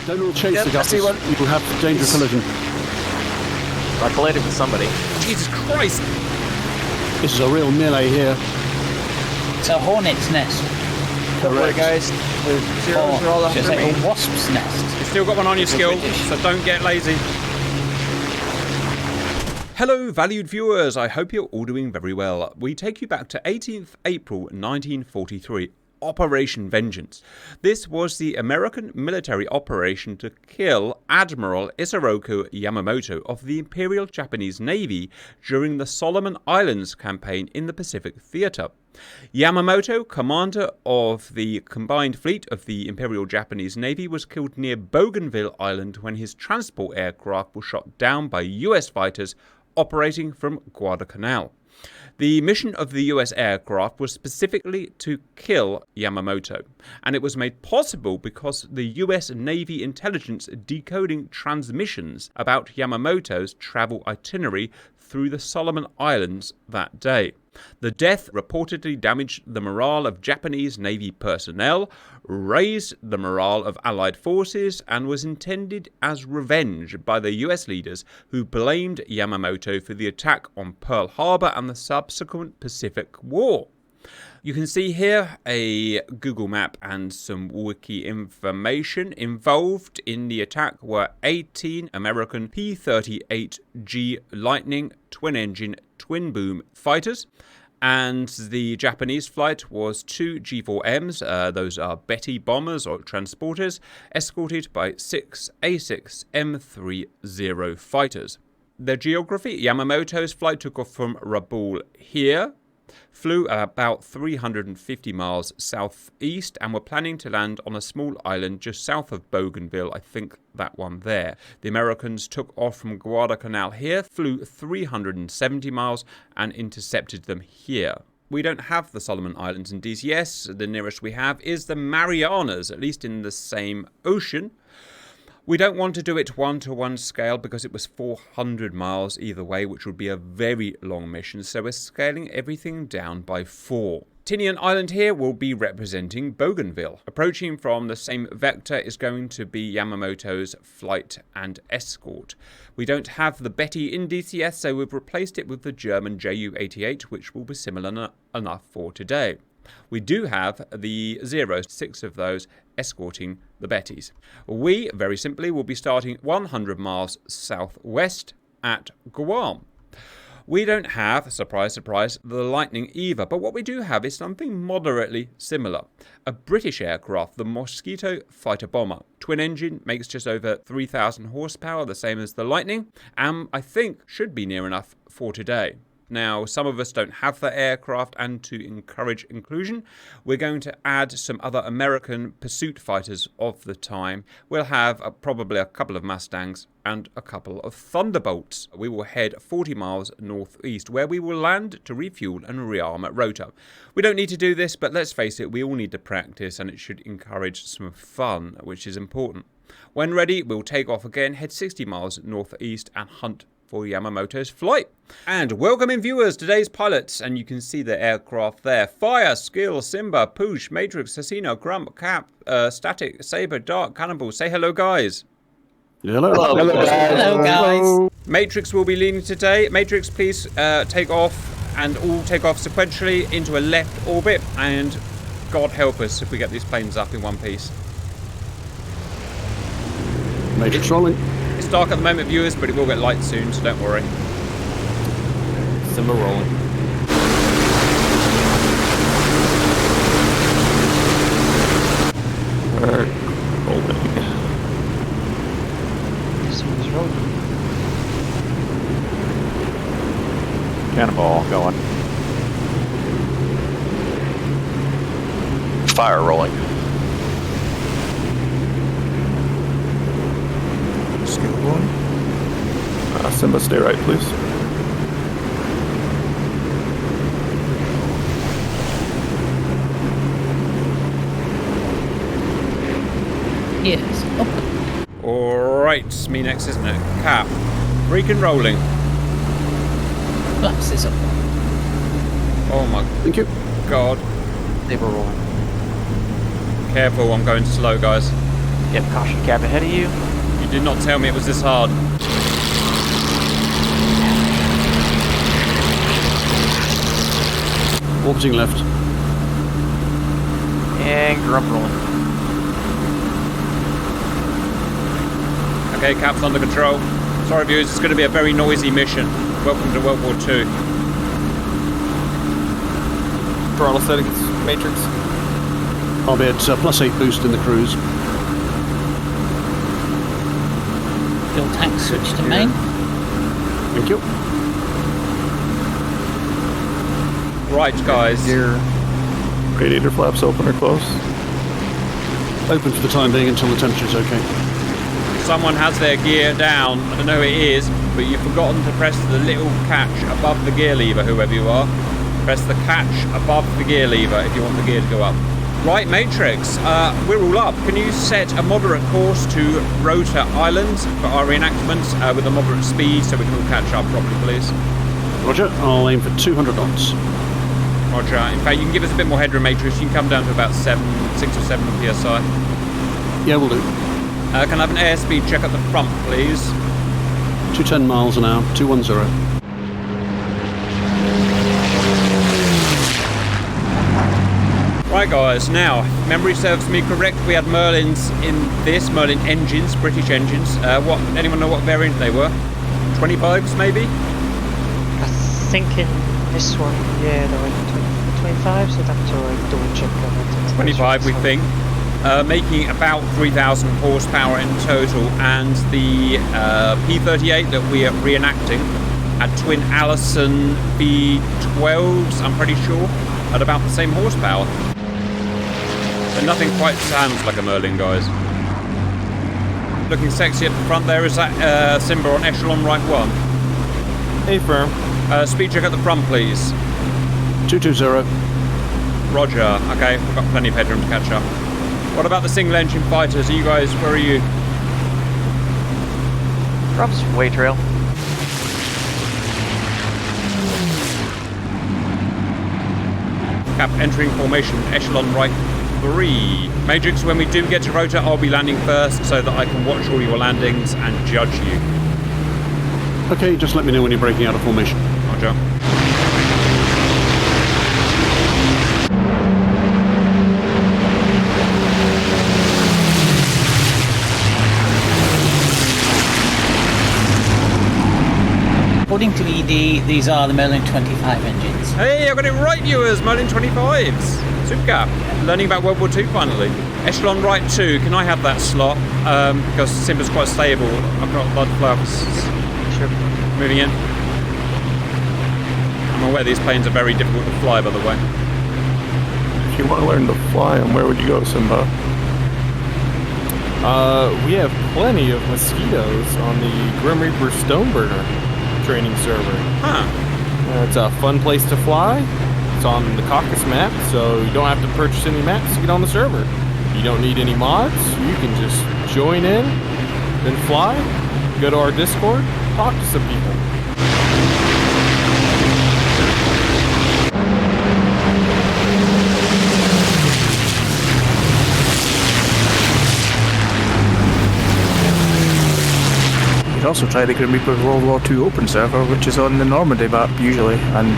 Don't all chase Yep, the guys. I see one. You will have dangerous collision. I collided with somebody. Jesus Christ! This is a real melee here. It's a hornet's nest. Don't worry, guys. The zeros are all Just after like me. a wasp's nest. You've still got one on your skill, British. so don't get lazy. Hello, valued viewers. I hope you're all doing very well. We take you back to 18th April 1943. Operation Vengeance. This was the American military operation to kill Admiral Isoroku Yamamoto of the Imperial Japanese Navy during the Solomon Islands campaign in the Pacific Theater. Yamamoto, commander of the combined fleet of the Imperial Japanese Navy, was killed near Bougainville Island when his transport aircraft was shot down by US fighters operating from Guadalcanal. The mission of the US aircraft was specifically to kill Yamamoto, and it was made possible because the US Navy intelligence decoding transmissions about Yamamoto's travel itinerary through the Solomon Islands that day. The death reportedly damaged the morale of Japanese Navy personnel, raised the morale of Allied forces, and was intended as revenge by the US leaders who blamed Yamamoto for the attack on Pearl Harbor and the subsequent Pacific War. You can see here a Google map and some wiki information. Involved in the attack were 18 American P-38G Lighting twin-engine, twin-boom fighters. And the Japanese flight was 2 G4Ms, those are Betty bombers or transporters, escorted by 6 A6 M30 fighters. Their geography: Yamamoto's flight took off from Rabaul here, flew about 350 miles southeast, and were planning to land on a small island just south of Bougainville, I think that one there. The Americans took off from Guadalcanal here, flew 370 miles, and intercepted them here. We don't have the Solomon Islands in DCS. The nearest we have is the Marianas, at least in the same ocean. We don't want to do it 1-to-1 scale because it was 400 miles either way, which would be a very long mission, so we're scaling everything down by 4. Tinian Island here will be representing Bougainville. Approaching from the same vector is going to be Yamamoto's flight and escort. We don't have the Betty in DCS, so we've replaced it with the German Ju-88, which will be similar enough for today. We do have the 6 of those escorting the Bettys. We, very simply, will be starting 100 miles southwest at Guam. We don't have, surprise, surprise, the Lightning either, but what we do have is something moderately similar. A British aircraft, the Mosquito fighter bomber. Twin engine, makes just over 3,000 horsepower, the same as the Lightning, and I think should be near enough for today. Now, some of us don't have the aircraft, and to encourage inclusion, we're going to add some other American pursuit fighters of the time. We'll have probably a couple of Mustangs and a couple of Thunderbolts. We will head 40 miles northeast, where we will land to refuel and rearm at Rota. We don't need to do this, but let's face it, we all need to practice, and it should encourage some fun, which is important. When ready, we'll take off again, head 60 miles northeast, and hunt for Yamamoto's flight. And welcoming viewers, today's pilots, and you can see the aircraft there: Fire, Skill, Simba, Poosh, Matrix, Assassino, Grump, Cap, Static, Saber, Dark, Cannibal. Say hello, guys. Hello. Hello, guys. Hello, guys. Matrix will be leading today. Matrix, please take off, and all take off sequentially into a left orbit, and God help us if we get these planes up in one piece. Matrix rolling. It's dark at the moment, viewers, but it will get light soon, so don't worry. Simba rolling. Rolling. Simba's rolling. Cannonball going. Fire rolling. Skill rolling. Simba, stay right, please. Yes. Oh, Alright, it's me next, isn't it? Cap. Freaking rolling. flaps this up. Oh my Thank you. God. They were rolling. Careful, I'm going slow, guys. Yep, caution cab ahead of you. You did not tell me it was this hard. Orbiting left. And grump rolling. Okay, cap's under control. Sorry viewers, it's going to be a very noisy mission. Welcome to World War II. Throttle settings, matrix. I'll be at +8 boost in the cruise. Fuel tank switch to main. Thank you. Right, guys. Radiator flaps open or close? Open for the time being until the temperature's okay. Someone has their gear down. I don't know who it is, but you've forgotten to press the little catch above the gear lever, whoever you are. Press the catch above the gear lever if you want the gear to go up. Right, Matrix, we're all up. Can you set a moderate course to Rota Island for our reenactment with a moderate speed so we can all catch up properly, please? Roger, I'll aim for 200 knots. Roger. In fact, you can give us a bit more headroom, Matrix. You can come down to about 6 or 7 PSI. Yeah, we'll do. Can I have an airspeed check at the front, please? 210 miles an hour, 210. Right, guys. Now, if memory serves me correct, we had Merlins in this, Merlin engines, British engines. What? Anyone know what variant they were? 25s, maybe? I think in this one, yeah, they're like 25, so I'd have to like double check on it. 25, we think. Making about 3,000 horsepower in total, and the P-38 that we are reenacting had twin Allison V12s, I'm pretty sure, at about the same horsepower. But nothing quite sounds like a Merlin, guys. Looking sexy at the front there. Is that Simba on echelon right 1? Hey, firm. Speed check at the front, please. 220. Roger. Okay, we've got plenty of headroom to catch up. What about the single engine fighters? Are you guys, where are you? Rob's way trail. Cap entering formation, echelon right 3. Matrix, when we do get to Rota, I'll be landing first so that I can watch all your landings and judge you. Okay, just let me know when you're breaking out of formation. Roger. According to ED, these are the Merlin 25 engines. Hey, I got it right, viewers! Merlin 25s! Super! Learning about World War II finally. Echelon right 2, can I have that slot? Because Simba's quite stable. I've got blood flux. Sure. Moving in. I'm aware these planes are very difficult to fly, by the way. If you want to learn to fly them, where would you go, Simba? We have plenty of mosquitoes on the Grim Reaper Stoneburner training server. Huh. It's a fun place to fly. It's on the Caucasus map, so you don't have to purchase any maps to get on the server. You don't need any mods. You can just join in, then fly, go to our Discord, talk to some people. You can also try the Grim Reaper World War II Open server, which is on the Normandy map usually, and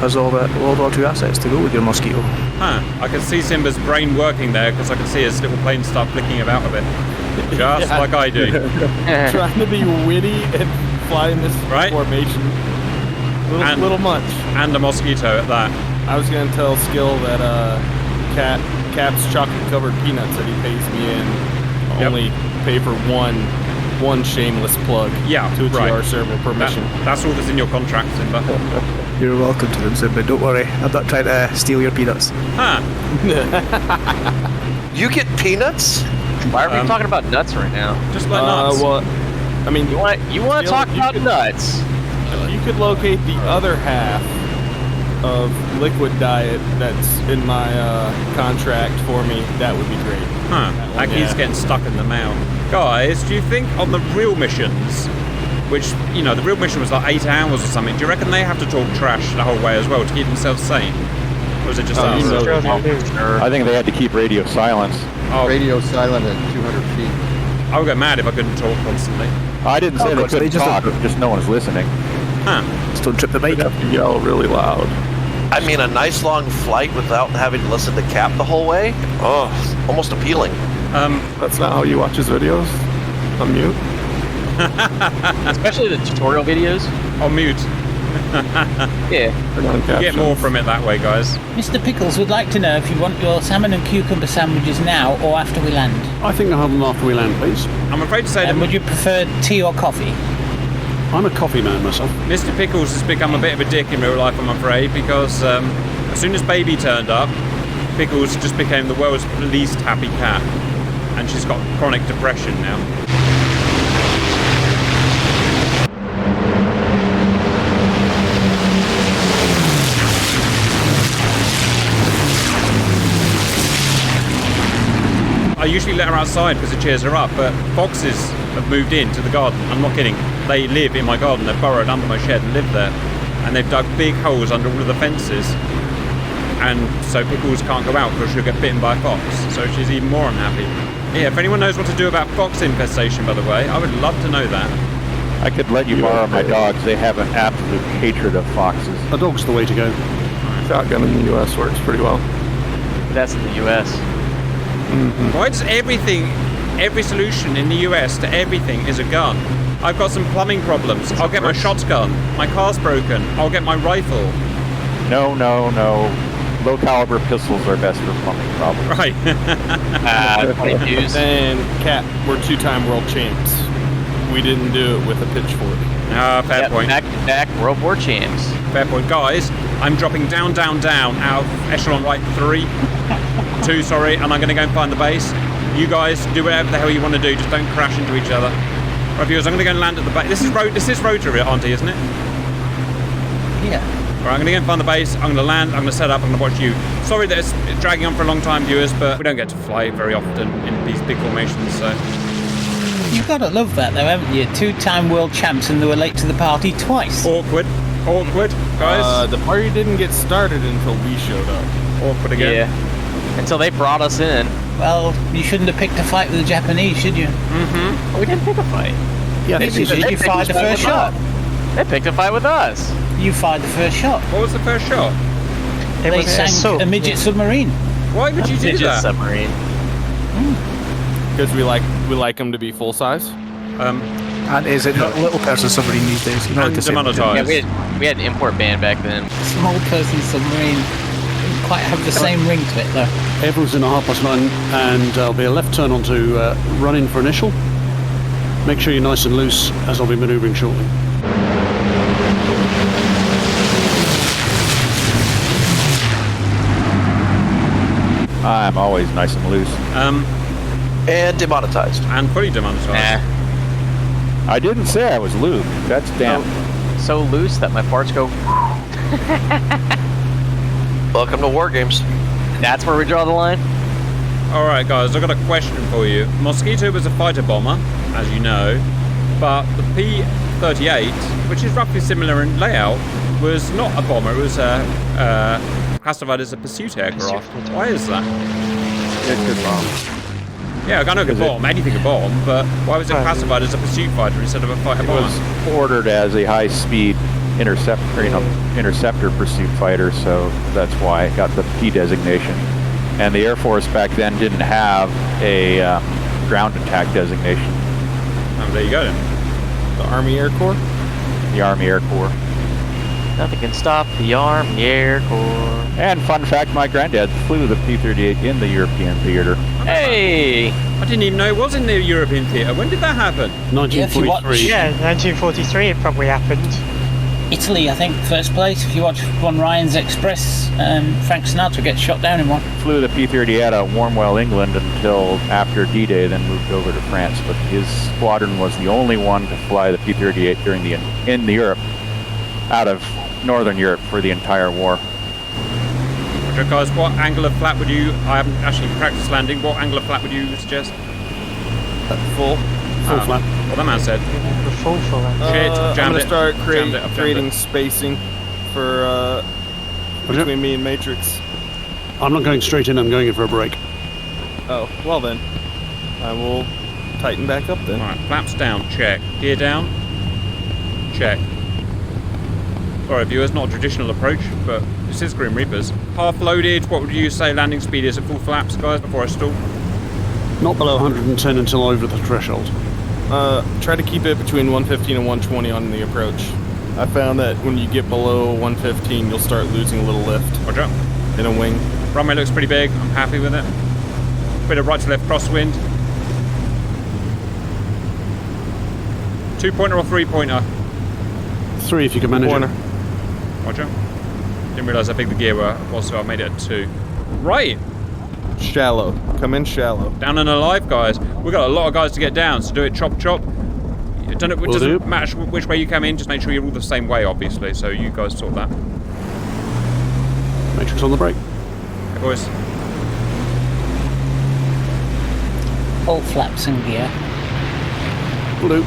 has all the World War II assets to go with your Mosquito. Huh. I can see Simba's brain working there because I can see his little plane start flicking about a bit. Just Yeah. like I do. Trying to be witty and fly in this Right. formation. And- Little much. And a mosquito at that. I was gonna tell Skill that Cap's chocolate-covered peanuts that he pays me in Yep. only pay for one shameless plug Yeah, to a right. TR server per mission. That's all that's in your contract, Simba. You're welcome to them, Simba. Don't worry. I'm not trying to steal your peanuts. Huh. You get peanuts? Why are we talking about nuts right now? Just like nuts. Well, I mean, You want to Still, talk you about could- nuts? if you could locate the other half of liquid diet that's in my contract for me, that would be great. Huh. That keeps Yeah. getting stuck in the mouth. Guys, do you think on the real missions, which, you know, the real mission was like 8 hours or something, do you reckon they have to talk trash the whole way as well to keep themselves sane? Or Or is it just Oh, us? you know Australian that. news. I think they had to keep radio silence. Oh, Radio silent at 200 feet. I would go mad if I couldn't talk constantly. I didn't say Oh, they God, so they couldn't just talk, don't- just no one is listening. Huh. Just don't trip the They'd bait. have to yell really loud. I mean, a nice long flight without having to listen to Cap the whole way? Oh, it's almost appealing. That's not how you watch his videos. On mute. Especially the tutorial videos. On mute. Yeah. Turn on You get captions. more from it that way, guys. Mr. Pickles would like to know if you want your salmon and cucumber sandwiches now or after we land. I think I'll have them after we land, please. I'm afraid to say that And would you prefer tea or coffee? I'm a coffee man myself. Mr. Pickles has become a bit of a dick in real life, I'm afraid, because as soon as Baby turned up, Pickles just became the world's least happy cat. And she's got chronic depression now. I usually let her outside because it cheers her up, but foxes have moved into the garden. I'm not kidding. They live in my garden. They've burrowed under my shed and live there. And they've dug big holes under all of the fences. And so Pickles can't go out because she'll get bitten by a fox. So she's even more unhappy. Yeah, if anyone knows what to do about fox infestation, by the way, I would love to know that. I could let you borrow my dogs. They have an absolute hatred of foxes. A dog's the way to go. Shotgun in the US works pretty well. That's in the US. Why does every solution in the US to everything is a gun? I've got some plumbing problems. I'll get my shotgun. My car's broken. I'll get my rifle. No, no, no. Low caliber pistols are best for plumbing problems. Right. Funny news. And Cat, we're two-time world champs. We didn't do it with a pitchfork. Fair Yep, point. back to back World War champs. Fair point. Guys, I'm dropping down out of echelon right 2, sorry, and I'm going to go and find the base. You guys do whatever the hell you want to do, just don't crash into each other. Right, viewers, I'm going to go and land at the base. This is rotary, Auntie, isn't it? Yeah. Alright, I'm going to go and find the base, I'm going to land, I'm going to set up, I'm going to watch you. Sorry that it's dragging on for a long time, viewers, but we don't get to fly very often in these big formations, so... You've got to love that, though, haven't you? Two-time world champs and they were late to the party twice. Awkward, guys. The party didn't get started until we showed up. Awkward again. Yeah. Until they brought us in. Well, you shouldn't have picked a fight with the Japanese, should you? We didn't pick a fight. Yeah, They you did. You picked fired the first shot. They picked a fight with us. You fired the first shot. What was the first shot? It They was sank a midget submarine. Why would you do Midget that? submarine. Because we like them to be full size. And is it not a little person submarine these days? You know, And like to say. demonetised. Yeah, we had an import ban back then. Small person submarine. Didn't quite have the same ring to it, though. Everyone's in a 9:30, and there'll be a left turn onto run in for initial. Make sure you're nice and loose, as I'll be manoeuvring shortly. I'm always nice and loose. And demonetized. And fully demonetised. I didn't say I was lube. That's damn. So loose that my parts go. Welcome to War Games. That's where we draw the line. Alright guys, I've got a question for you. Mosquito was a fighter bomber, as you know, but the P-38, which is roughly similar in layout, was not a bomber, it was classified as a pursuit aircraft. Why is that? It could bomb. Yeah, I know it could Is it- bomb, anything could bomb, but why was it classified as a pursuit fighter instead of a fighter It bomber? was ordered as a high-speed interceptor pursuit fighter, so that's why it got the P designation. And the Air Force back then didn't have a ground attack designation. Oh, there you go then. The Army Air Corps. The Army Air Corps. Nothing can stop the Army Air Corps. And fun fact, my granddad flew the P-38 in the European theater. Hey! I didn't even know it was in the European theatre. When did that happen? 1943. Yeah, 1943 it probably happened. Italy, I think, first place. If you watch Von Ryan's Express, Frank Sinatra gets shot down in one. Flew the P-38 out of Warmwell, England until after D-Day, then moved over to France. But his squadron was the only one to fly the P-38 during in Europe, out of Northern Europe for the entire war. Okay, guys, what angle of flap would you... I haven't actually practiced landing. What angle of flap would you suggest? Full. Full flap. What that man said. The full Shit, I'm jammed gonna it. start Jammed it, I've jammed creating it. spacing for between me and Matrix. I'm not going straight in, I'm going in for a break. Oh, well then. I will tighten back up then. Alright, flaps down, check. Gear down, check. Sorry viewers, not a traditional approach, but this is Grim Reapers. Half loaded, what would you say landing speed is at full flaps, guys, before I stall? Not below 110 until over the threshold. Try to keep it between 115 and 120 on the approach. I found that when you get below 115, you'll start losing a little lift. Roger. In a wing. Runway looks pretty big, I'm happy with it. Bit of right to left crosswind. 2-pointer or 3-pointer? 3 if you can manage it. Roger. Didn't realise how big the gear was, so I made it at 2. Right. Shallow. Come in shallow. Down and alive, guys. We've got a lot of guys to get down, so do it chop chop. It doesn't matter which way you come in, just make sure you're all the same way, obviously, so you guys sort that. Matrix on the brake. Hey, boys. All flaps in gear. Blue.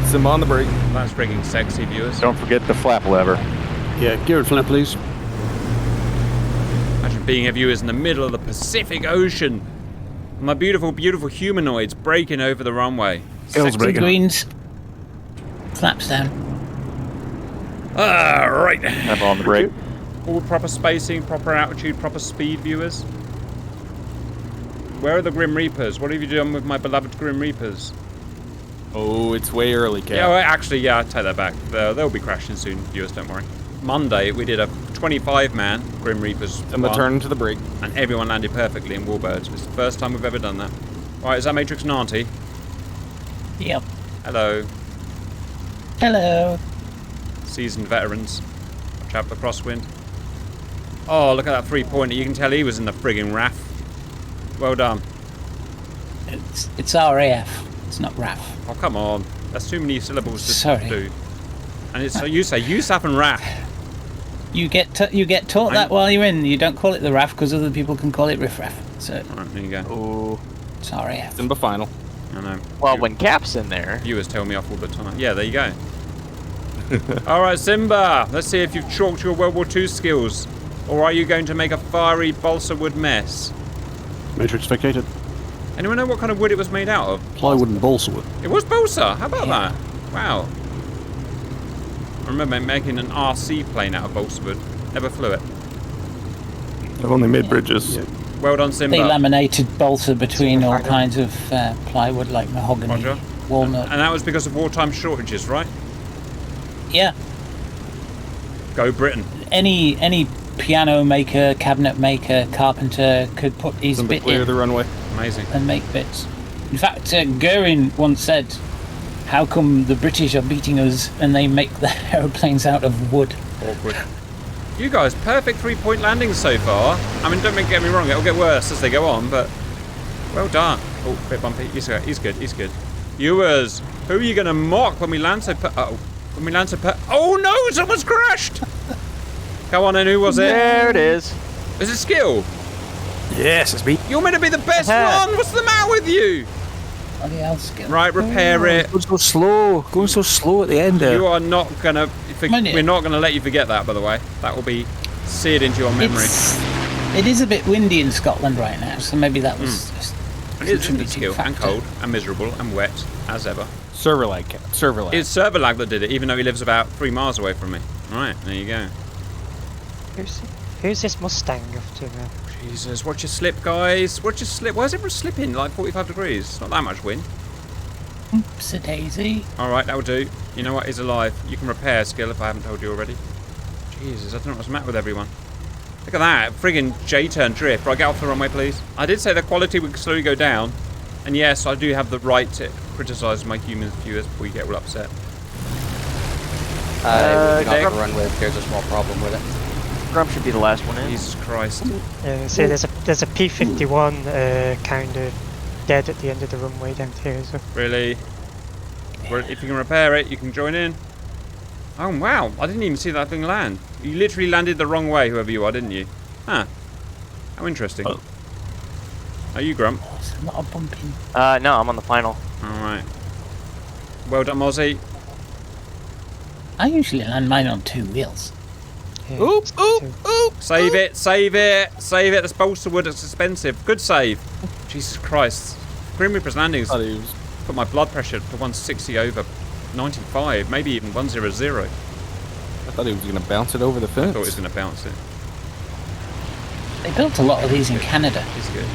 Sim on the brake. That's freaking sexy, viewers. Don't forget the flap lever. Yeah, gear and flap, please. Imagine being here, viewers, in the middle of the Pacific Ocean. My beautiful, beautiful humanoids breaking over the runway. Sails breaking. Greens. Flaps down. Right. Have on the brake. All proper spacing, proper altitude, proper speed, viewers. Where are the Grim Reapers? What have you done with my beloved Grim Reapers? Oh, it's way early, Cap. Yeah, well, actually, yeah, I take that back. They'll be crashing soon, viewers, don't worry. Monday, we did a 25-man Grim Reapers. I'm gonna turn to the brake. And everyone landed perfectly in Warbirds. It's the first time we've ever done that. Right, is that Matrix Nanti? Yep. Hello. Hello. Seasoned veterans. Watch out for the crosswind. Oh, look at that 3-pointer. You can tell he was in the frigging RAF. Well done. It's RAF. It's not RAF. Oh, come on. That's too many syllables to Sorry. do. And it's so you say USAAF and RAF. You get taught that while you're in. You don't call it the RAF because other people can call it riffraff. So. Alright, there you go. Oh. It's RAF. Simba final. I know. Well, when Cap's in there. Viewers tell me off all the time. Yeah, there you go. Alright, Simba. Let's see if you've chalked your World War II skills. Or are you going to make a fiery balsa wood mess? Matrix vacated. Anyone know what kind of wood it was made out of? Plywood and balsa wood. It was balsa. How about that? Wow. I remember making an RC plane out of balsa wood. Never flew it. I've only made bridges. Yeah. Well done, Simba. They laminated balsa between all kinds of plywood like mahogany, Roger. walnut. And that was because of wartime shortages, right? Yeah. Go Britain. Any piano maker, cabinet maker, carpenter could put his Somebody bit clear in the runway. Amazing. and make bits. In fact, Goering once said, "How come the British are beating us and they make the aeroplanes out of wood?" Awkward. You guys, perfect 3-point landings so far. I mean, don't get me wrong, it'll get worse as they go on, but well done. Oh, bit bumpy. He's good. He's good. Viewers, who are you going to mock when we land so oh no, someone's crashed! Come on, and who was it? There it is. Is it Skill? Yes, it's me. You're meant to be the best one. What's the matter with you? Bloody hell, Skill. Right, repair it. Going so slow. Going so slow at the end there. You are not gonna. We're not gonna let you forget that, by the way. That will be seared into your memory. It is a bit windy in Scotland right now, so maybe that was just It is a Skill and cold and miserable and wet as ever. Server lag, Cap. Server lag. It's server lag that did it, even though he lives about 3 miles away from me. Right, there you go. Who's this Mustang off to now? Jesus, watch your slip, guys. Watch your slip. Why is everyone slipping like 45 degrees? It's not that much wind. Oopsie daisy. Alright, that'll do. You know what? He's alive. You can repair, Skill, if I haven't told you already. Jesus, I don't know what's the matter with everyone. Look at that. Friggin' J-turn drift. Right, get off the runway, please. I did say the quality would slowly go down. And yes, I do have the right to criticise my human viewers before you get all upset. Not the runway if there's a small problem with it. Grump should be the last one in. Jesus Christ. So there's a P-51 kind of dead at the end of the runway down here. So. Really? Well, if you can repair it, you can join in. Oh, wow. I didn't even see that thing land. You literally landed the wrong way, whoever you are, didn't you? Huh. How interesting. Oh. Are you Grump? There's a lot of bumping. No, I'm on the final. Alright. Well done, Mozzie. I usually land mine on 2 wheels. Yeah, Oop, oop, oop. Save it, save it, save it. That's balsa wood, it's expensive. Good save. Jesus Christ. Grim Reaper's Landings Thought he was- put my blood pressure to 160 over 95, maybe even 100. I thought he was gonna bounce it over the I fence. thought he was going to bounce it. They built a lot of these in Canada. He's good.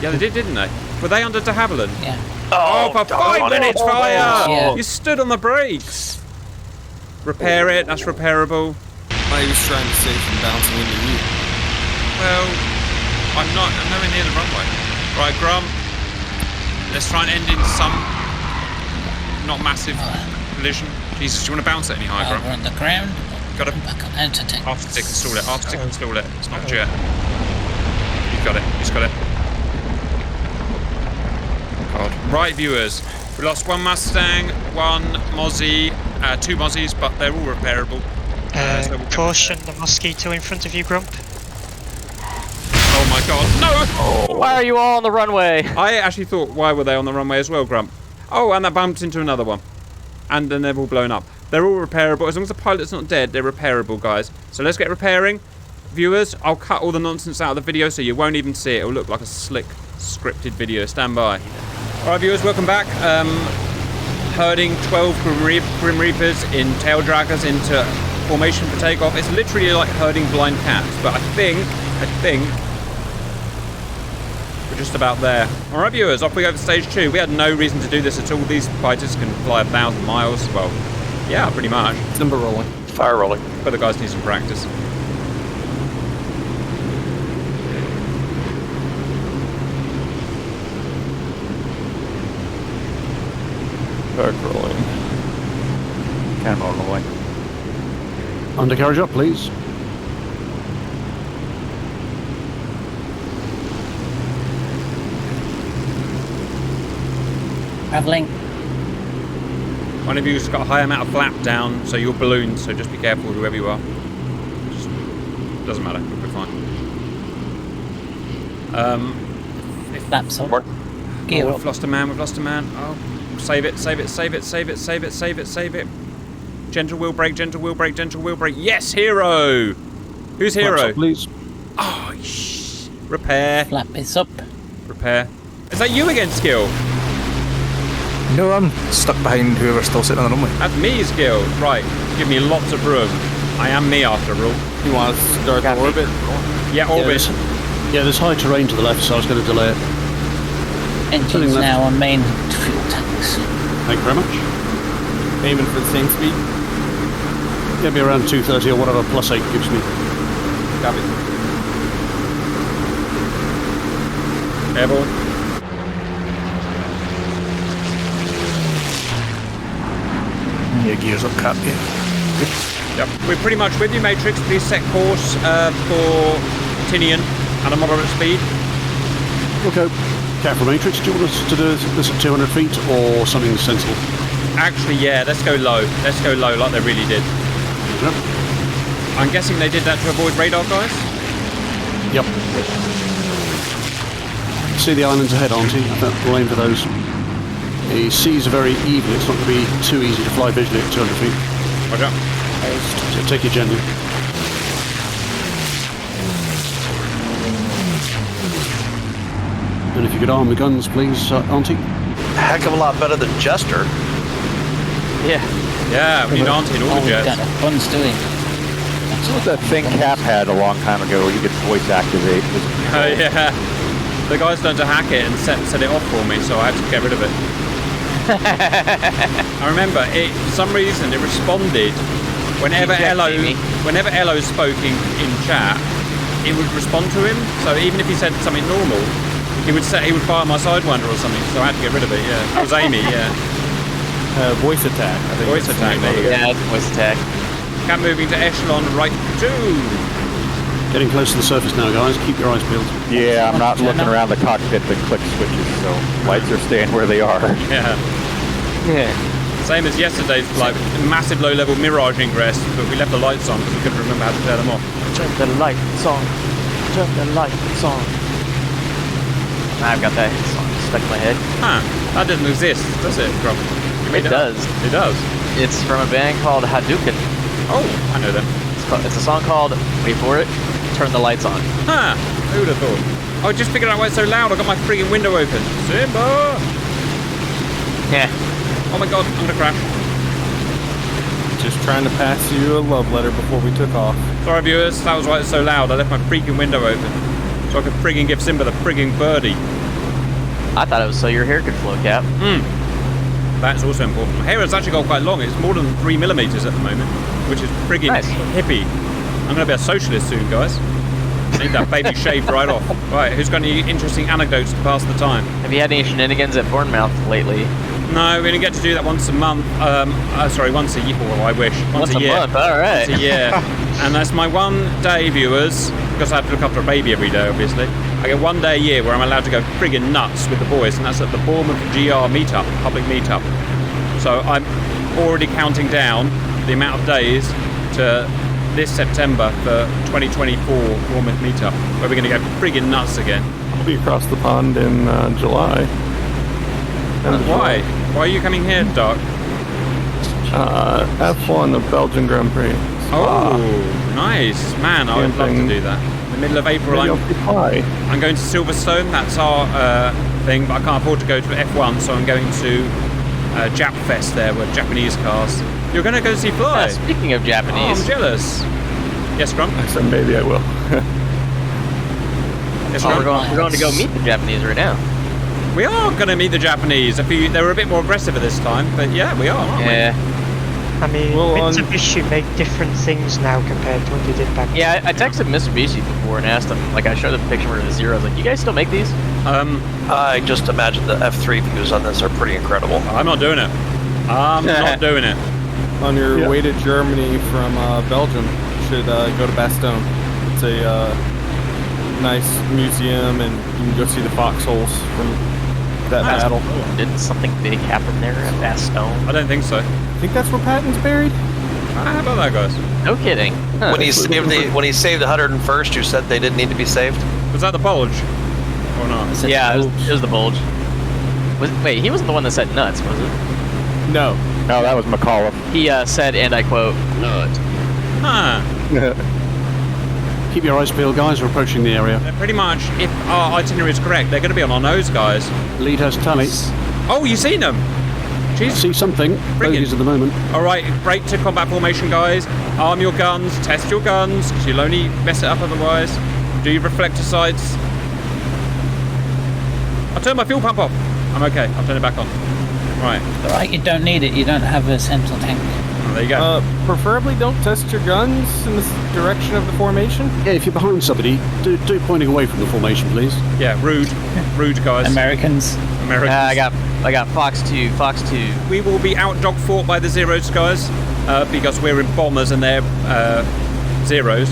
Yeah, they did, didn't they? Were they under de Havilland? Yeah. Oh, for 5 minutes, fire! Yeah. You stood on the brakes. Repair it, that's repairable. He was trying to save from bouncing into you. Well, I'm nowhere near the runway. Right, Grump. Let's try and end in some not massive collision. Jesus, do you want to bounce it any higher, Grump? Over on the ground. Got it. Back on anti-tank. Afterstick, install it. Afterstick, install it. It's not jet. You've got it. He's got it. God. Right, viewers. We lost one Mustang, one Mozzie, 2 Mozzies, but they're all repairable. So we'll Caution, the mosquito in front of you, Grump. Oh my God! No! Why are you all on the runway? I actually thought, why were they on the runway as well, Grump? Oh, and that bumped into another one. And then they've all blown up. They're all repairable. As long as the pilot's not dead, they're repairable, guys. So let's get repairing. Viewers, I'll cut all the nonsense out of the video so you won't even see it. It'll look like a slick, scripted video. Stand by. Alright, viewers, welcome back. Herding 12 Grim Reapers in tail draggers into formation for takeoff. It's literally like herding blind cats, but I think we're just about there. Alright, viewers, off we go for stage 2. We had no reason to do this at all. These fighters can fly 1,000 miles. Well, yeah, pretty much. Timber rolling. Fire rolling. But the guys need some practice. Dark rolling. Cannonball rolling. Undercarriage up, please. Travelling. One of you's got a high amount of flap down, so you're ballooned, so just be careful whoever you are. Just doesn't matter, we'll be fine. Flaps up. Gear We've up. lost a man, we've lost a man. Oh, save it, save it, save it, save it, save it, save it, save it. Gentle wheel brake, gentle wheel brake, gentle wheel brake. Yes, hero! Who's Flaps hero? up, please. Oh, repair, Flap is up. repair. Is that you again, Skill? No, I'm stuck behind whoever's still sitting on the runway. That's me, Skill. Right, give me lots of room. I am me after all. You want to start the orbit? Yeah, orbit. Yeah, there's high terrain to the left, so I was going to delay it. Engines left. now on main fuel tanks. Thank you very much. Aiming for the same speed? Yeah, be around 230 or whatever +8 gives me. Copy. Airborne. Yeah, gears up, cap. Yeah. Good. Yep. We're pretty much with you, Matrix. Please set course for Tinian at a moderate speed. Okay. Careful, Matrix. Do you want us to do this at 200 feet or something sensible? Actually, yeah, let's go low. Let's go low like they really did. Yep. I'm guessing they did that to avoid radar, guys? Yep. See the islands ahead, aren't you? We'll aim for those. The seas are very even. It's not going to be too easy to fly visually at 200 feet. Roger. So take it gently. And if you could arm the guns, please, Auntie. Heck of a lot better than Jester. Yeah. Yeah, we need Auntie and all the Got jets. a fun's doing. That's what that thing Cap had a long time ago where you could voice activate. Oh, yeah. The guys learned to hack it and set it off for me, so I had to get rid of it. I remember, for some reason, it responded whenever Elo spoke in chat. It would respond to him. So even if he said something normal, he would fire my Sidewinder or something. So I had to get rid of it. Yeah, it was Amy. Yeah. Voice attack. I think Voice attack. There you go. Yeah, voice attack. Cap moving to echelon right 2. Getting close to the surface now, guys. Keep your eyes peeled. Yeah, I'm not looking around the cockpit to click switches, so lights are staying where they are. Yeah. Yeah. Same as yesterday's flight, massive low-level mirage ingress, but we left the lights on because we couldn't remember how to turn them off. Turn the lights on. Turn the lights on. I've got that song stuck in my head. Huh. That doesn't exist, does it, Rob? It does. It does. It's from a band called Hadouken. Oh, I know them. It's It's a song called, wait for it, Turn the Lights On. Huh, who would have thought? I just figured out why it's so loud. I got my freaking window open. Simba! Yeah. Oh my god, I'm gonna crash. Just trying to pass you a love letter before we took off. Sorry viewers, that was why it's so loud. I left my freaking window open. So I could friggin' give Simba the friggin' birdie. I thought it was so your hair could flow, Cap. That's also important. My hair has actually got quite long. It's more than 3mm at the moment, which is friggin' Nice. hippie. I'm gonna be a socialist soon, guys. Need that baby shaved right off. Right, who's got any interesting anecdotes to pass the time? Have you had any shenanigans at Bournemouth lately? No, we only get to do that once a month. Sorry, once a year. Well, I wish. Once a year. Month, alright. Once a year. And that's my one day, viewers, because I have to look after a baby every day, obviously. I get 1 day a year where I'm allowed to go friggin' nuts with the boys, and that's at the Bournemouth GR meetup, public meetup. So I'm already counting down the amount of days to this September for 2024 Bournemouth meetup, where we're going to go friggin' nuts again. I'll be across the pond in July. Why? Why are you coming here, Doc? F1, the Belgian Grand Prix. Oh, nice. Man, I would love to do that. In the middle of April, I'm going to Silverstone. That's our thing, but I can't afford to go to F1, so I'm going to Jap Fest there with Japanese cars. You're going to go see Fly? Speaking of Japanese. Oh, I'm jealous. Yes, Grump? I said maybe I will. Yes, We're Grump? going to go meet the Japanese right now. We are going to meet the Japanese. They were a bit more aggressive at this time, but yeah, we are, aren't we? I mean, Mitsubishi make different things now compared to what they did back then. Yeah, I texted Mitsubishi before and asked them, like I showed them a picture of the Zeros, like, you guys still make these? I just imagine the F3 views on this are pretty incredible. I'm not doing it. I'm not doing it. On your way to Germany from Belgium, you should go to Bastogne. It's a nice museum, and you can go see the foxholes from that battle. Did something big happen there at Bastogne? I don't think so. I think that's where Patton's buried. How about that, guys? No kidding. Huh. When he saved the 101st, you said they didn't need to be saved. Was that the bulge? Or not? Yeah, it was the bulge. Wait, he wasn't the one that said nuts, was it? No. No, that was McAuliffe. He said, and I quote, nut. Huh. Keep your eyes peeled, guys. We're approaching the area. Pretty much, if our itinerary is correct, they're going to be on our nose, guys. Lead has tally. Oh, you seen them? Jeez. See something. Bogies at the moment. All right, break to combat formation, guys. Arm your guns, test your guns, because you'll only mess it up otherwise. Do your reflector sights. I'll turn my fuel pump off. I'm okay. I'll turn it back on. Right. Alright, you don't need it. You don't have a central tank. Oh, there you go. Preferably don't test your guns in the direction of the formation. Yeah, if you're behind somebody, do it pointing away from the formation, please. Yeah, rude. Rude, guys. Americans. I got Fox 2, Fox 2. We will be out dog fought by the Zeros, guys, because we're in bombers and they're Zeros.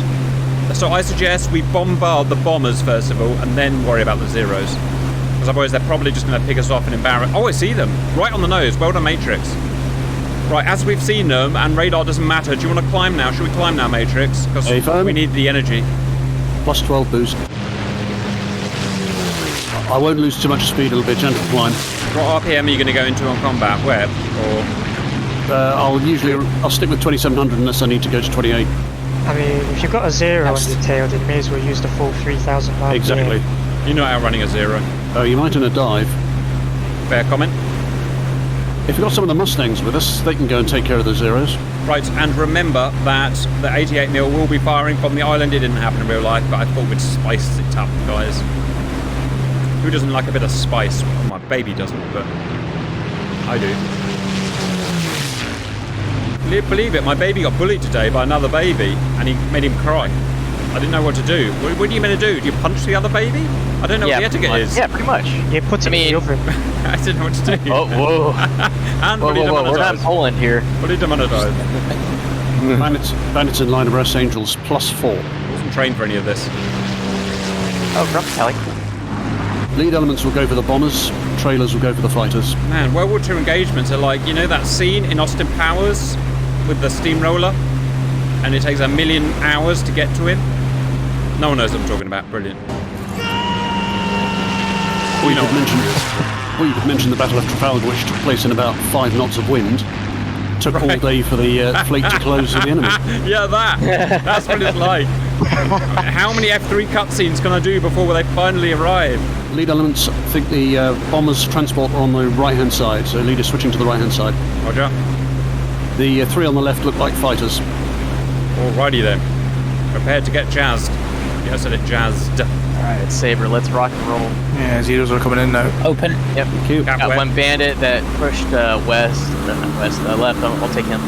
So I suggest we bombard the bombers first of all, and then worry about the Zeros. Because otherwise they're probably just going to pick us off and embarrass. Oh, I see them. Right on the nose. Well done, Matrix. Right, as we've seen them, and radar doesn't matter, do you want to climb now? Should we climb now, Matrix? Because we need the energy. Plus 12 boost. I won't lose too much speed, it'll be a gentle climb. What RPM are you going to go into on combat? Web? Or I'll stick with 2700 unless I need to go to 28. I mean, if you've got a zero on your tail, then you may as well use the full 3,000 miles. Exactly. You're not outrunning a Zero. Oh, you might in a dive. Fair comment. If you've got some of the Mustangs with us, they can go and take care of the Zeros. Right, and remember that the 88mm will be firing from the island. It didn't happen in real life, but I thought we'd spice it up, guys. Who doesn't like a bit of spice? Well, my baby doesn't, but I do. Believe it, my baby got bullied today by another baby, and he made him cry. I didn't know what to do. What are you meant to do? Do you punch the other baby? I don't know what the etiquette is. Yeah, pretty much. Yeah, put it in the oven. I didn't know what to do. Oh, whoa. And whoa, we're not in Poland here. Fully demonetized. Bandits in line abreast, Angels +4. Wasn't trained for any of this. Oh, Grump Kelly. Lead elements will go for the bombers, trailers will go for the fighters. Man, World War II engagements are like, you know that scene in Austin Powers with the steamroller? And it takes 1 million hours to get to him? No one knows what I'm talking about. Brilliant. Or you could mention the Battle of Trafalgar, which took place in about 5 knots of wind. took all day for the fleet to close to the enemy. Yeah, that's what it's like. How many F3 cutscenes can I do before they finally arrive? Lead elements, I think the bombers transport are on the right-hand side, so lead is switching to the right-hand side. Roger. The 3 on the left look like fighters. Alrighty then. Prepared to get jazzed. Yes, I said it jazzed. Alright, Saber, let's rock and roll. Yeah, zeros are coming in now. Open. Yep. Thank you. Got one bandit that pushed left. I'll take him.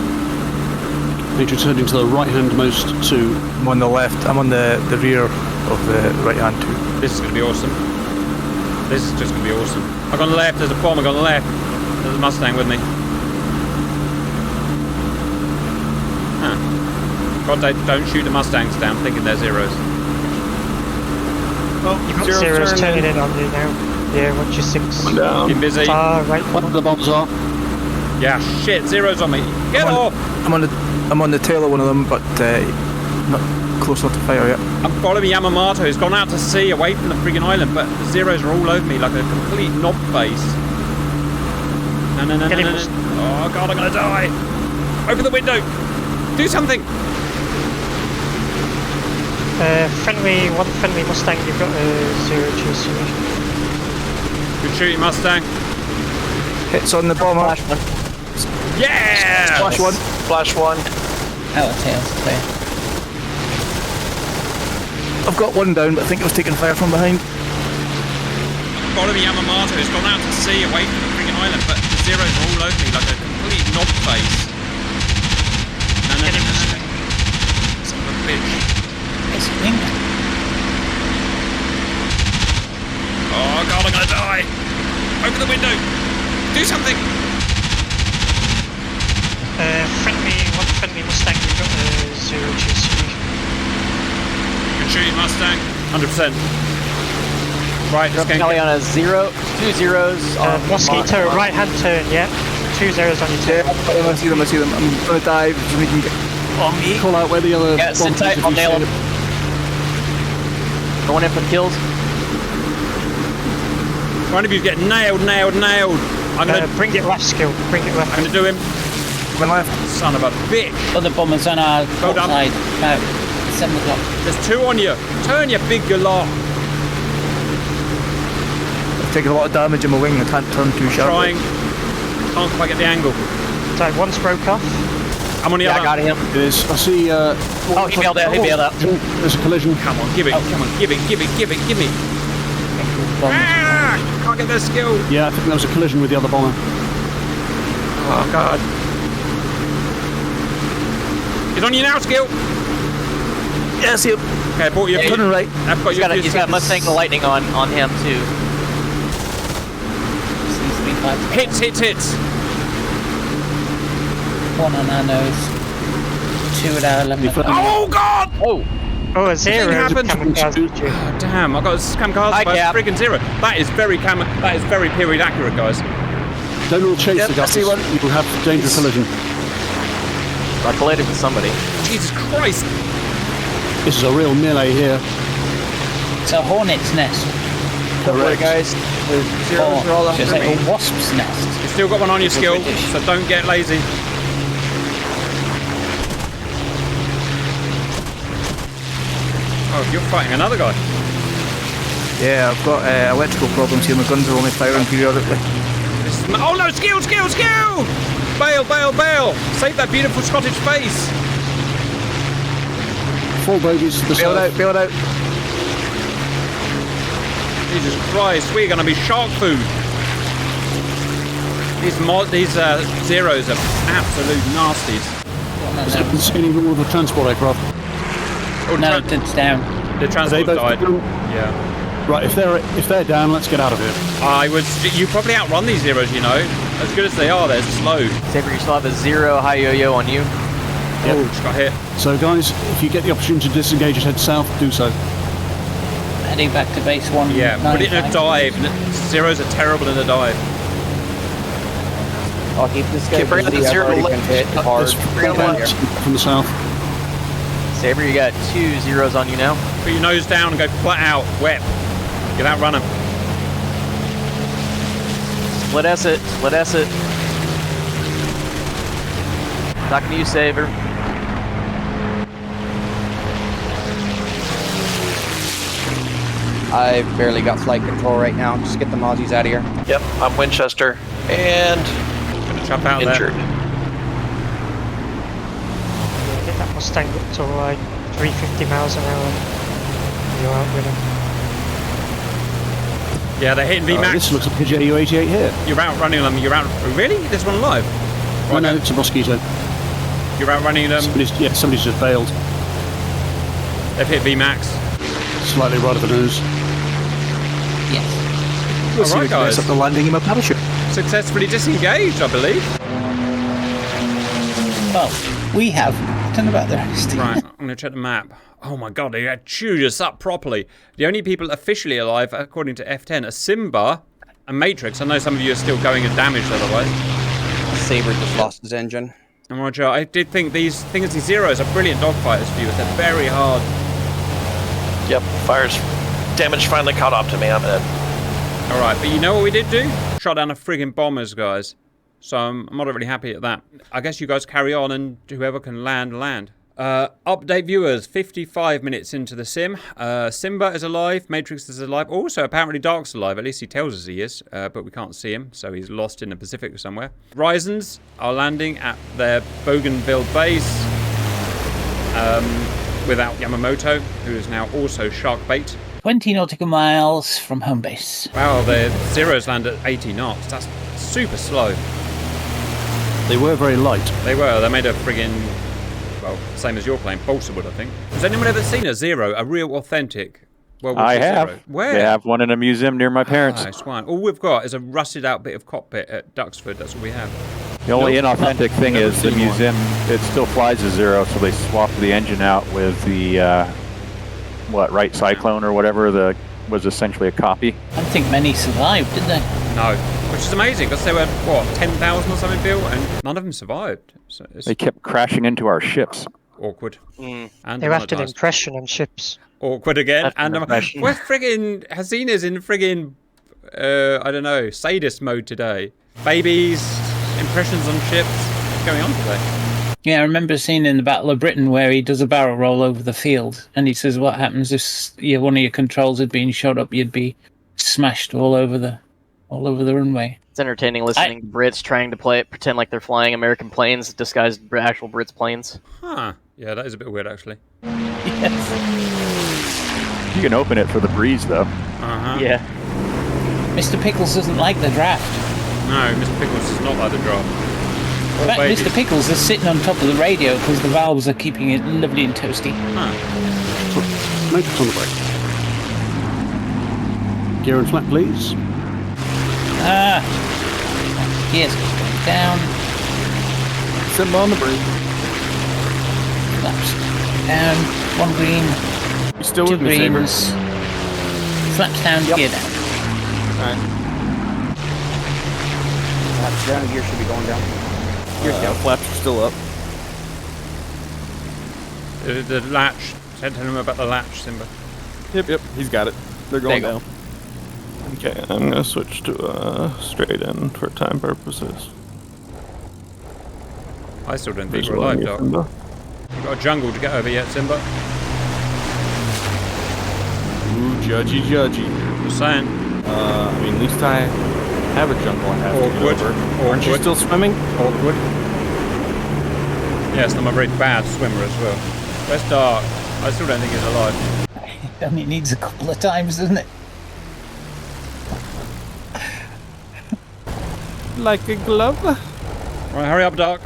Major turning to the right-handmost 2. I'm on the left. I'm on the rear of the right hand too. This is going to be awesome. This is just going to be awesome. I got on the left, there's a bomb, I got on the left. There's a Mustang with me. Huh. God, don't shoot the Mustangs down thinking they're zeros. Oh, You've got zeros turning in on you now. Yeah, watch your 6. One down. Keep busy. Far right. What the bombs are? Yeah, shit, zeros on me. Get off! I'm on the tail of one of them, but not close enough to fire yet. I'm following Yamamoto. He's gone out to sea away from the friggin' island, but the zeros are all over me like a complete knob face. No. Oh god, I'm gonna die. Open the window. Do something. One friendly Mustang, you've got a 0 chase. Good shooting, Mustang. Hits on the bomber. Flash one. Yeah! Flash one. Flash 1. Out of tails clear. I've got one down, but I think it was taking fire from behind. Following Yamamoto. He's gone out to sea away from the friggin' island, but the zeros are all over me like a complete knob face. No. Son of a bitch. It's wing. Oh god, I'm gonna die! Open the window! Do something! One friendly Mustang, you've got a 0 chase. Good shooting, Mustang. 100%. Right, just going Kelly on a 0, 2 zeros. Mosquito, right hand turn, yeah. 2 zeros on your tail. Yeah, I see them. I'm gonna dive so we can get on me. Call out where the other Yeah, sit bombs tight, if I'll you nail see him. Going in for the kills. One of you get nailed. I'm gonna Bring it left, skill. Bring it left. I'm gonna do him. One left. Son of a bitch. Other bombers on our Well done. side. About 7 o'clock. There's 2 on you. Turn your big galah. I've taken a lot of damage in my wing. I can't turn too sharply. Trying. Can't quite get the angle. So one's broke off. I'm on the Yeah, other. I got him. There's, I see. Oh, he bailed out. He bailed out. There's a collision. Come on, give it. Come on, give it. Ah! Can't get their skill. Yeah, I think there was a collision with the other bomber. Oh god. He's on you now, skill. Yeah, I see him. Okay, I bought you. Turning right. I've got you. He's got Mustang Lightning on him too. Seems to be 5. Hits. One on our nose. 2 at our 11 o'clock. Oh god! Oh, a 0. happened. Kamikaze. Oh, damn, I got a kamikaze by a friggin' 0. That is very period accurate, guys. Don't all chase Yep, the I guys. see one. You will have dangerous collision. I collided with somebody. Jesus Christ. This is a real melee here. It's a hornet's nest. Correct. guys. The zeros are all Or should after I say me. a wasp's nest. You've still got one on your skill, British. so don't get lazy. Oh, you're fighting another guy. Yeah, I've got electrical problems here. My guns are only firing periodically. Oh no, skill! Bail! Save that beautiful Scottish face! 4 bogies to the south. Bail it out. Jesus Christ, we're gonna be shark food! These zeros are absolute nasties. Haven't seen even with the transport aircraft. Oh, No, it's down. the transport both died. down? Yeah. Right, if they're down, let's get out of here. You probably outrun these zeros, you know. As good as they are, they're slow. Saber, you still have a 0 high yo-yo on you. Oh, just got hit. So guys, if you get the opportunity to disengage and head south, do so. Heading back to base 1. Yeah, put it in a dive. Zeros are terrible in a dive. I'll keep this guy Bring up the busy. I've 0 already left. been hit hard. There's from the south. Saber, you got 2 zeros on you now. Put your nose down and go flat out, wet. Get out, run 'em. Split S it. Talking to you, Saber. I've barely got flight control right now. Just get the Aussies out of here. Yep, I'm Winchester and Gonna jump out injured. Yeah, get that Mustang up to like 350 miles an hour. You're out with him. there. Yeah, they're hitting VMAX. This looks like a JU-88 here. You're outrunning them. You're out. Really? This one live? Oh, no, it's a Mosquito. You're outrunning them. Somebody's just failed. They've hit VMAX. Slightly right of the nose. Yes. We'll see Alright, if he gets guys. up the landing in my parachute. Successfully disengaged, I believe. Well, we have. I don't know about the rest. Right, I'm going to check the map. Oh my god, they had chewed us up properly. The only people officially alive, according to F10, are Simba and Matrix. I know some of you are still going and damaged otherwise. Saber just lost his engine. And Roger, I did think these Zeros are brilliant dogfighters for you. They're very hard. Yep, fire's damage finally caught up to me. I'm in. Alright, but you know what we did do? Shot down a friggin' bombers, guys. So I'm not really happy at that. I guess you guys carry on and whoever can land. Update viewers, 55 minutes into the sim. Simba is alive, Matrix is alive. Also, apparently Dark's alive, at least he tells us he is, but we can't see him, so he's lost in the Pacific somewhere. Ryzens are landing at their Bougainville base without Yamamoto, who is now also shark bait. 20 nautical miles from home base. Wow, the Zeros land at 80 knots. That's super slow. They were very light. They were. They made a friggin', well, same as your plane, balsa wood, I think. Has anyone ever seen a Zero, a real authentic World War I II have. Zero? Where? They have one in a museum near my parents. Nice one. All we've got is a rusted out bit of cockpit at Duxford. That's all we have. The only inauthentic thing Never is the seen one. museum, it still flies a Zero, so they swapped the engine out with the, Wright Cyclone or whatever, was essentially a copy. I don't think many survived, did they? No. Which is amazing, because they were, what, 10,000 or something built, and none of them survived. So it's They kept crashing into our ships. awkward. And They're after the demonetised. impression on ships. Awkward again. After And the impression. we're friggin' Hasina's in friggin', I don't know, sadist mode today. Babies, impressions on ships. What's going on today? Yeah, I remember seeing in the Battle of Britain where he does a barrel roll over the field, and he says what happens if one of your controls had been shot up, you'd be smashed all over the runway. It's entertaining listening to Brits trying to pretend like they're flying American planes disguised actual Brits planes. Huh. Yeah, that is a bit weird, actually. Yes. You can open it for the breeze, though. Uh-huh. Yeah. Mr. Pickles doesn't like the draft. No, Mr. Pickles does not like the drop. In fact, Mr. Pickles is sitting on top of the radio because the valves are keeping it lovely and toasty. Matrix on the brake. Gear and flat, please. Gears going down. Simba on the brake. Flaps down. One green. You still Two with me, Saber? greens. Flaps down, gear down. Alright. Flaps down, gear should be going down. Gear's down. Flaps are still up. The latch. Tell him about the latch, Simba. Yep, he's got it. They're going There you down. Okay, I'm gonna switch to straight in for time purposes. I still don't think There's we're one alive, here, Doc. Simba. You've got a jungle to get over yet, Simba. Ooh, judgy. Just saying. I mean, at least I have a jungle I have to Awkward. get over. Aren't you Awkward. still swimming? Awkward. Yes, I'm a very bad swimmer as well. Where's Dark? I still don't think he's alive. It only needs a couple of times, doesn't it? Like a glove? Right, hurry up, Dark.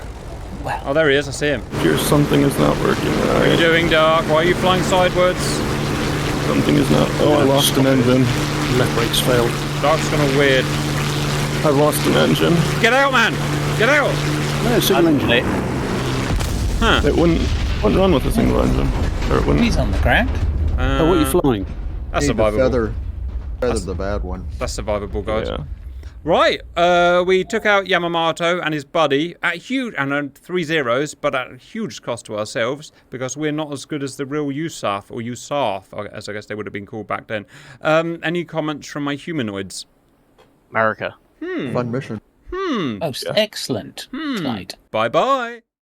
Well, Oh, there he is. I see him. Here's something is not working. What are you doing, Dark? Why are you flying sideways? Something is not. Oh, I lost an engine. Left brakes failed. Dark's gone all weird. I lost an engine. Get out, man! Get out! No, single engine. Huh. It wouldn't run with a single engine. Or it wouldn't. he's on the ground. Oh, what are you flying? That's Need to survivable. feather the bad one. That's survivable, guys. Yeah. Right, we took out Yamamoto and his buddy at huge, and 3 zeros, but at a huge cost to ourselves because we're not as good as the real USAAF or USAAF, as I guess they would have been called back then. Any comments from my humanoids? America. Fun mission. Most excellent flight. Bye bye.